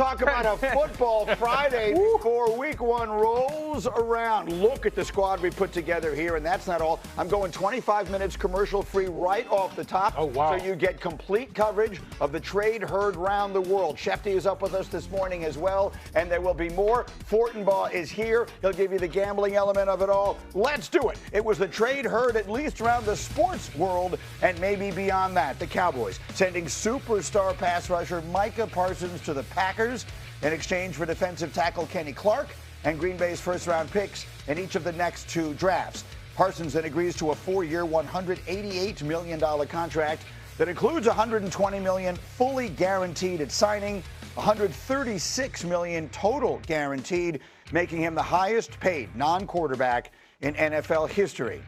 talk about a football Friday before week one rolls around. Look at the squad we put together here, and that's not all. I'm going 25 minutes commercial-free right off the top. Oh, wow. So you get complete coverage of the trade heard round the world. Shefty is up with us this morning as well, and there will be more. Fortenbaugh is here. He'll give you the gambling element of it all. Let's do it. It was the trade heard at least around the sports world and maybe beyond that. The Cowboys sending superstar pass rusher Micah Parsons to the Packers in exchange for defensive tackle Kenny Clark and Green Bay's first-round picks in each of the next two drafts. Parsons then agrees to a 4-year, $188 million contract that includes $120 million fully guaranteed at signing, $136 million total guaranteed, making him the highest-paid non-quarterback in NFL history.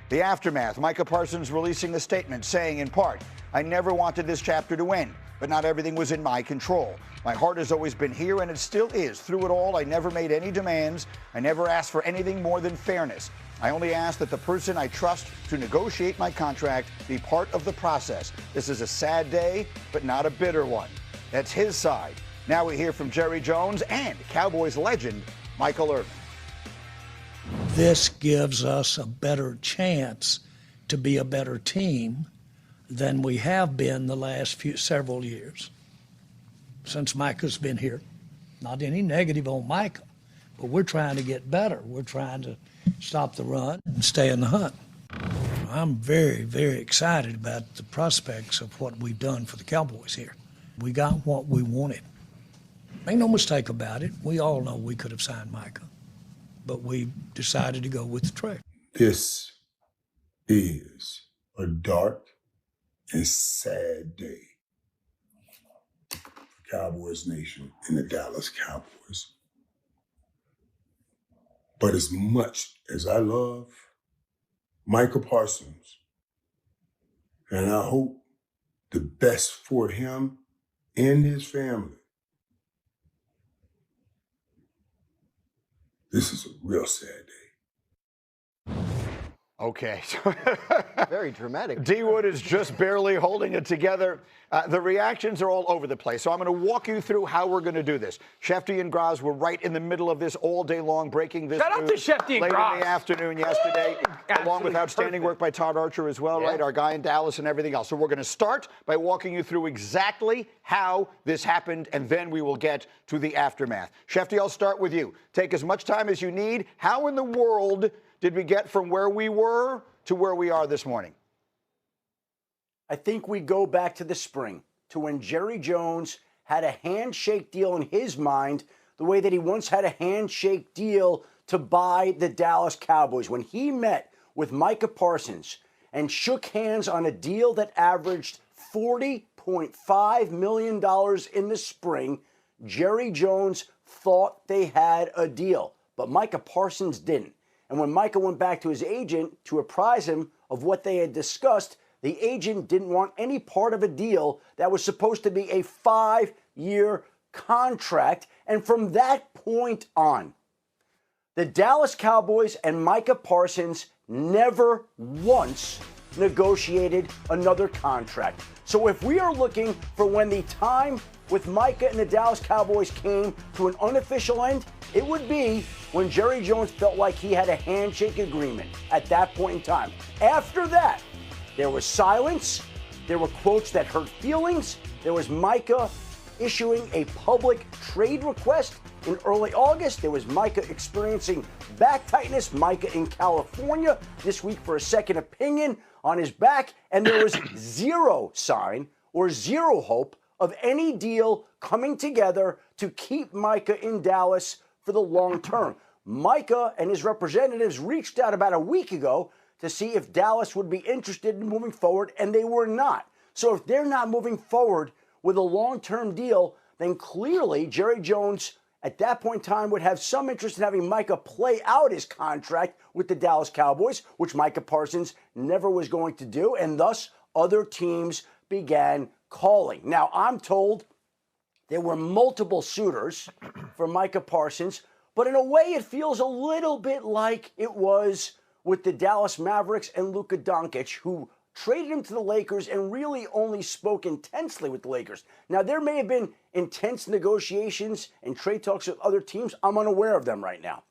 The aftermath, Micah Parsons releasing a statement saying, in part, "I never wanted this chapter to end, but not everything was in my control. My heart has always been here, and it still is. Through it all, I never made any demands. I never asked for anything more than fairness. I only asked that the person I trust to negotiate my contract be part of the process. This is a sad day, but not a bitter one." That's his side. Now we hear from Jerry Jones and Cowboys legend Michael Irvin. This gives us a better chance to be a better team than we have been the last several years since Micah's been here. Not any negative on Micah, but we're trying to get better. We're trying to stop the run and stay in the hunt. I'm very, very excited about the prospects of what we've done for the Cowboys here. We got what we wanted. Make no mistake about it. We all know we could have signed Micah, but we decided to go with the trade. This is a dark and sad day for Cowboys Nation and the Dallas Cowboys. But as much as I love Micah Parsons, and I hope the best for him and his family, this is a real sad day. Okay. Very dramatic. D. Wood is just barely holding it together. The reactions are all over the place, so I'm going to walk you through how we're going to do this. Shefty and Graz were right in the middle of this all day long, breaking this Shout out to news Shefty and late Graz. in the afternoon yesterday, along with outstanding work by Todd Archer as well, right? Our guy in Dallas and everything else. So we're going to start by walking you through exactly how this happened, and then we will get to the aftermath. Shefty, I'll start with you. Take as much time as you need. How in the world did we get from where we were to where we are this morning? I think we go back to the spring, to when Jerry Jones had a handshake deal in his mind, the way that he once had a handshake deal to buy the Dallas Cowboys. When he met with Micah Parsons and shook hands on a deal that averaged $40.5 million in the spring, Jerry Jones thought they had a deal, but Micah Parsons didn't. And when Micah went back to his agent to apprise him of what they had discussed, the agent didn't want any part of a deal that was supposed to be a 5-year contract. And from that point on, the Dallas Cowboys and Micah Parsons never once negotiated another contract. So if we are looking for when the time with Micah and the Dallas Cowboys came to an unofficial end, it would be when Jerry Jones felt like he had a handshake agreement at that point in time. After that, there was silence. There were quotes that hurt feelings. There was Micah issuing a public trade request in early August. There was Micah experiencing back tightness. Micah in California this week for a second opinion on his back. And there was zero sign or zero hope of any deal coming together to keep Micah in Dallas for the long term. Micah and his representatives reached out about a week ago to see if Dallas would be interested in moving forward, and they were not. So if they're not moving forward with a long-term deal, then clearly Jerry Jones at that point in time would have some interest in having Micah play out his contract with the Dallas Cowboys, which Micah Parsons never was going to do, and thus other teams began calling. Now, I'm told there were multiple suitors for Micah Parsons, but in a way it feels a little bit like it was with the Dallas Mavericks and Luka Doncic, who traded him to the Lakers and really only spoke intensely with the Lakers. Now, there may have been intense negotiations and trade talks with other teams. I'm unaware of them right now.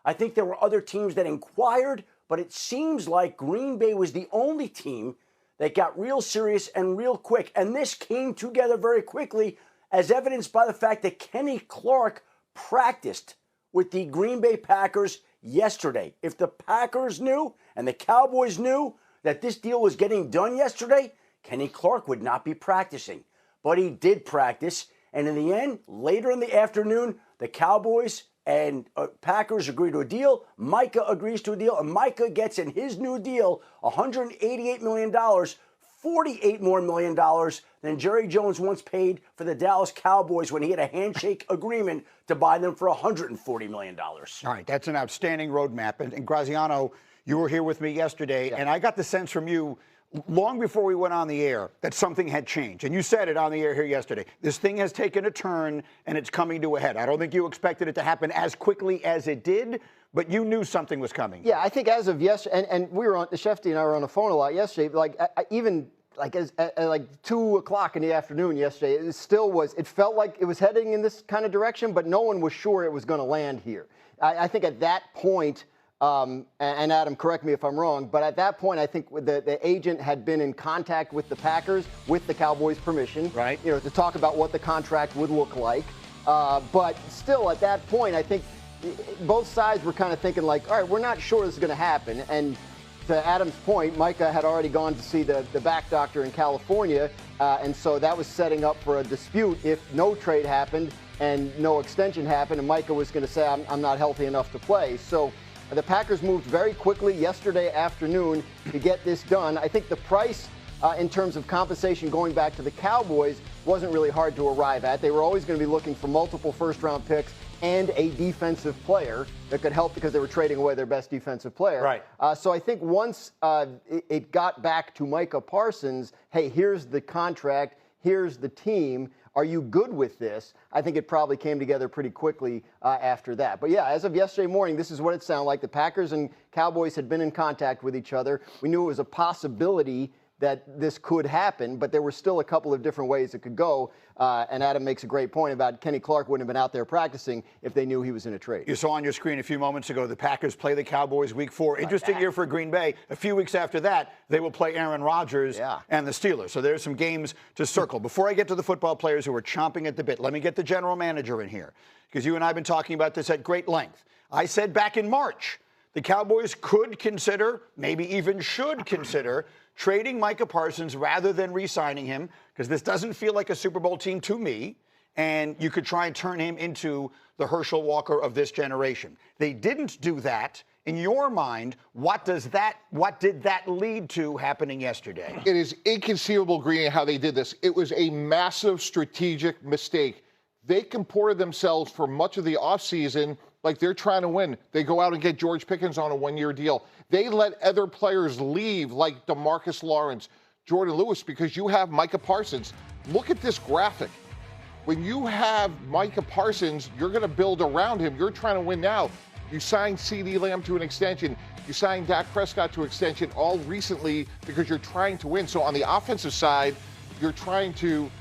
I think there were other teams that inquired, but it seems like Green Bay was the only team that got real serious and real quick. And this came together very quickly, as evidenced by the fact that Kenny Clark practiced with the Green Bay Packers yesterday. If the Packers knew and the Cowboys knew that this deal was getting done yesterday, Kenny Clark would not be practicing. But he did practice, and in the end, later in the afternoon, the Cowboys and Packers agree to a deal. Micah agrees to a deal, and Micah gets in his new deal $188 million, $48 million more than Jerry Jones once paid for the Dallas Cowboys when he had a handshake agreement to buy them for $140 million. All right, that's an outstanding roadmap. And Graziano, you were here with me yesterday, and I got the sense from you long before we went on the air that something had changed. And you said it on the air here yesterday. This thing has taken a turn, and it's coming to a head. I don't think you expected it to happen as quickly as it did, but you knew something was coming. Yeah, I think as of yesterday, and we were on, Shefty and I were on the phone a lot yesterday, like even like like 2 o'clock in the afternoon yesterday, it still was, it felt like it was heading in this kind of direction, but no one was sure it was going to land here. I think at that point, and Adam, correct me if I'm wrong, but at that point, I think the agent had been in contact with the Packers with the Cowboys' permission, right? You know, to talk about what the contract would look like. But still, at that point, I think both sides were kind of thinking like, all right, we're not sure this is going to happen. And to Adam's point, Micah had already gone to see the back doctor in California, and so that was setting up for a dispute if no trade happened and no extension happened, and Micah was going to say, I'm not healthy enough to play. So the Packers moved very quickly yesterday afternoon to get this done. I think the price in terms of compensation going back to the Cowboys wasn't really hard to arrive at. They were always going to be looking for multiple first-round picks and a defensive player that could help because they were trading away their best defensive player. Right. So I think once it got back to Micah Parsons, hey, here's the contract, here's the team, are you good with this? I think it probably came together pretty quickly after that. But yeah, as of yesterday morning, this is what it sounded like. The Packers and Cowboys had been in contact with each other. We knew it was a possibility that this could happen, but there were still a couple of different ways it could go. And Adam makes a great point about Kenny Clark wouldn't have been out there practicing if they knew he was in a trade. You saw on your screen a few moments ago the Packers play the Cowboys Week 4. Interesting year for Green Bay. A few weeks after that, they will play Aaron Rodgers and the Steelers. So there's some games to circle. Before I get to the football players who are chomping at the bit, let me get the general manager in here, because you and I have been talking about this at great length. I said back in March, the Cowboys could consider, maybe even should consider, trading Micah Parsons rather than re-signing him, because this doesn't feel like a Super Bowl team to me, and you could try and turn him into the Herschel Walker of this generation. They didn't do that. In your mind, what did that lead to happening yesterday? It is inconceivable, Greeny, how they did this. It was a massive strategic mistake. They comported themselves for much of the offseason like they're trying to win. They go out and get George Pickens on a one-year deal. They let other players leave like DeMarcus Lawrence, Jordan Lewis, because you have Micah Parsons. Look at this graphic. When you have Micah Parsons, you're going to build around him. You're trying to win now. You signed CeeDee Lamb to an extension. You signed Dak Prescott to an extension all recently because you're trying to win. So on the offensive side, you're trying to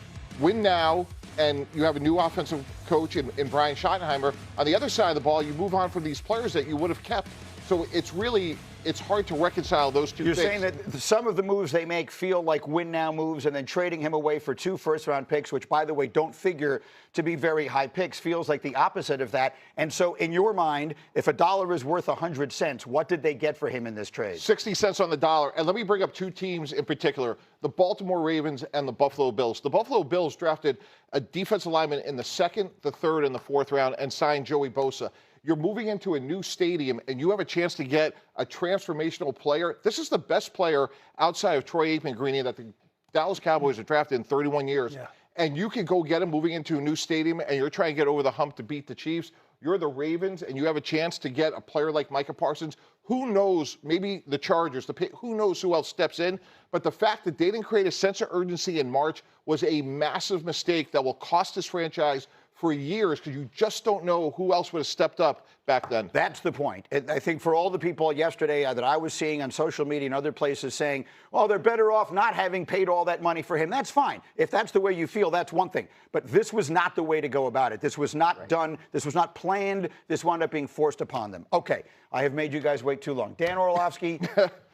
win now, and you have a new offensive coach in Brian Schottenheimer. On the other side of the ball, you move on from these players that you would have kept. So it's hard to reconcile those two things. You're saying that some of the moves they make feel like win-now moves, and then trading him away for 2 first-round picks, which, by the way, don't figure to be very high picks, feels like the opposite of that. And so, in your mind, if a dollar is worth 100 cents, what did they get for him in this trade? 60 cents on the dollar. And let me bring up two teams in particular, the Baltimore Ravens and the Buffalo Bills. The Buffalo Bills drafted a defensive lineman in the 2nd, the 3rd, and the 4th round and signed Joey Bosa. You're moving into a new stadium, and you have a chance to get a transformational player. This is the best player outside of Troy Aikman, Greeny, that the Dallas Cowboys have drafted in 31 years. Yeah. And you can go get him moving into a new stadium, and you're trying to get over the hump to beat the Chiefs. You're the Ravens, and you have a chance to get a player like Micah Parsons. Who knows, maybe the Chargers, who knows who else steps in. But the fact that they didn't create a sense of urgency in March was a massive mistake that will cost this franchise for years because you just don't know who else would have stepped up back then. That's the point. I think for all the people yesterday that I was seeing on social media and other places saying, well, they're better off not having paid all that money for him. That's fine. If that's the way you feel, that's one thing. But this was not the way to go about it. This was not done. This was not planned. This wound up being forced upon them. Okay, I have made you guys wait too long. Dan Orlovsky,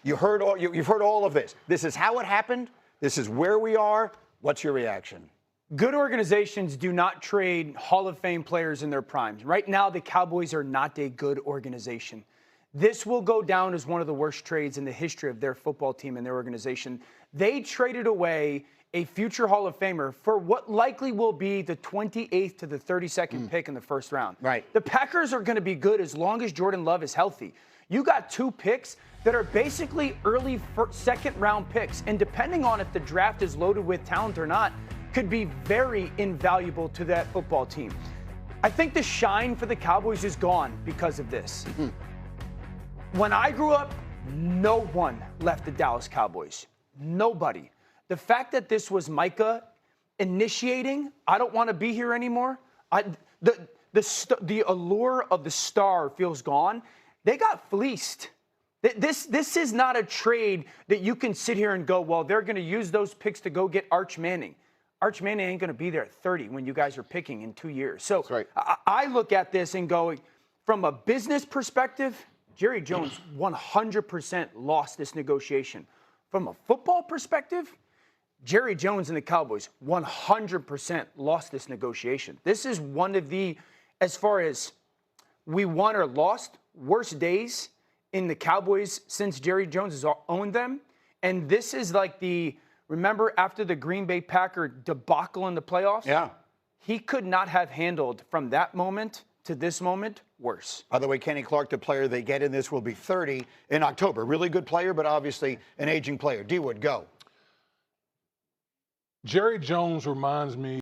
you've heard all of this. This is how it happened. This is where we are. What's your reaction? Good organizations do not trade Hall of Fame players in their primes. Right now, the Cowboys are not a good organization. This will go down as one of the worst trades in the history of their football team and their organization. They traded away a future Hall of Famer for what likely will be the 28th to the 32nd pick in the first round. Right. The Packers are going to be good as long as Jordan Love is healthy. You got 2 picks that are basically early second-round picks, and depending on if the draft is loaded with talent or not, could be very invaluable to that football team. I think the shine for the Cowboys is gone because of this. When I grew up, no one left the Dallas Cowboys. Nobody. The fact that this was Micah initiating, I don't want to be here anymore. The allure of the star feels gone. They got fleeced. This is not a trade that you can sit here and go, well, they're going to use those picks to go get Arch Manning. Arch Manning ain't going to be there at 30 when you guys are picking in 2 years. So right. I look at this and go, from a business perspective, Jerry Jones 100% lost this negotiation. From a football perspective, Jerry Jones and the Cowboys 100% lost this negotiation. This is one of the, as far as we won or lost, worst days in the Cowboys since Jerry Jones has owned them. And this is like remember after the Green Bay Packer debacle in the playoffs? Yeah. He could not have handled from that moment to this moment worse. By the way, Kenny Clark, the player they get in this, will be 30 in October. Really good player, but obviously an aging player. D-Wood, go. Jerry Jones reminds me